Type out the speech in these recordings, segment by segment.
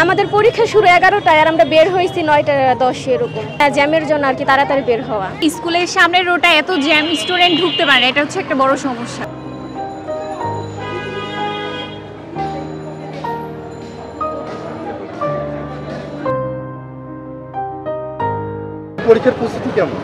আমাদের পরীক্ষা শুরু 11টায় আর আমরা বের হয়েছি 9:10 এরকম। জ্যামের জন্য আর কি তাড়াতাড়ি বের হওয়া। স্কুলের সামনের রোডটা এত জ্যাম, স্টুডেন্ট ঢুকতে পারে, এটা হচ্ছে একটা বড় সমস্যা। পরীক্ষার প্রস্তুতি কেমন?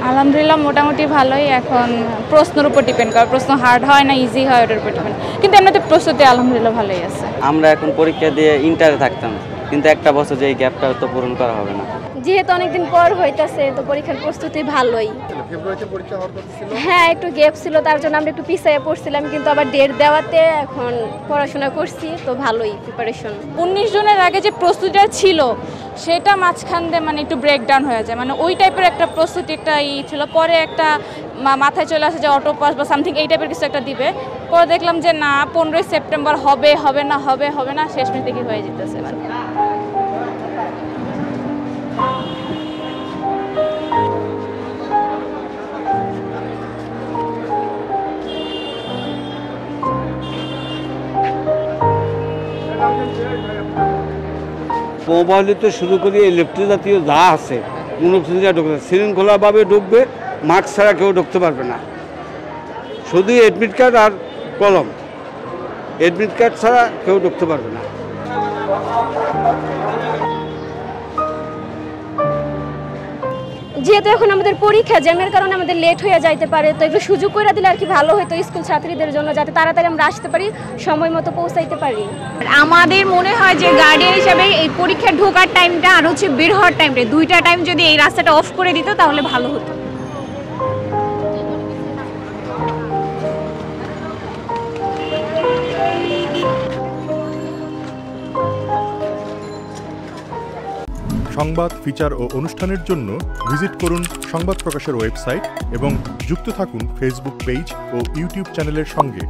আলহামদুলিল্লাহ মোটামুটি ভালোই। এখন প্রশ্নের উপর ডিপেন্ড করে, প্রশ্ন হার্ড হয় না ইজি হয় ওটার উপর ডিপেন্ড, কিন্তু এমনিতে প্রস্তুতি আলহামদুলিল্লাহ ভালোই আছে। আমরা এখন পরীক্ষা দিয়ে ইন্টারে থাকতাম, কিন্তু একটা বছর যে এই গ্যাপটা তো পূরণ করা হবে না। যেহেতু অনেকদিন পর হইতাছে তো পরীক্ষার প্রস্তুতি ভালোই। ফেব্রুয়ারিতে পরীক্ষা হওয়ার কথা ছিল। হ্যাঁ, একটু গ্যাপ ছিল, তার জন্য আমরা একটু পিছিয়ে পড়ছিলাম, কিন্তু আবার ডেট দেওয়াতে এখন পড়াশোনা করছি, তো ভালোই প্রিপারেশন। 19 জনের আগে যে প্রস্তুতিটা ছিল সেটা মাঝখান দিয়ে মানে একটু ব্রেকডাউন হয়ে যায়, মানে ওই টাইপের একটা প্রস্তুতি একটা ছিল। পরে একটা মাথায় চলে আসে যে অটো পাস বা সামথিং এই টাইপের কিছু একটা দিবে। পরে দেখলাম যে না, 15 সেপ্টেম্বর হবে না, শেষ মিনিটে কি হয়ে যেতেছে। মোবাইল থেকে শুরু করে ইলেকট্রিক জাতীয় যা আছে কোনো ঢুকবে, শৃঙ্খলাভাবে ঢুকবে, মাস্ক ছাড়া কেউ ঢুকতে পারবে না। শুধু অ্যাডমিট কার্ড আর কলম, অ্যাডমিট কার্ড ছাড়া কেউ ঢুকতে পারবে না। যেহেতু এখন আমাদের পরীক্ষা, জ্যামের কারণে আমাদের লেট হয়ে যাইতে পারে, তো একটু সুযোগ করে দিলে আর কি ভালো হতো স্কুল ছাত্রীদের জন্য, যাতে তাড়াতাড়ি আমরা আসতে পারি, সময় মতো পৌঁছাইতে পারি। আমাদের মনে হয় যে গার্ডিয়ান হিসাবে এই পরীক্ষা ঢোকার টাইমটা আর হচ্ছে বের হওয়ার টাইমটা, দুইটা টাইম যদি এই রাস্তাটা অফ করে দিত তাহলে ভালো হতো। সংবাদ, ফিচার ও অনুষ্ঠানের জন্য ভিজিট করুন সংবাদ প্রকাশের ওয়েবসাইট এবং যুক্ত থাকুন ফেসবুক পেজ ও ইউটিউব চ্যানেলের সঙ্গে।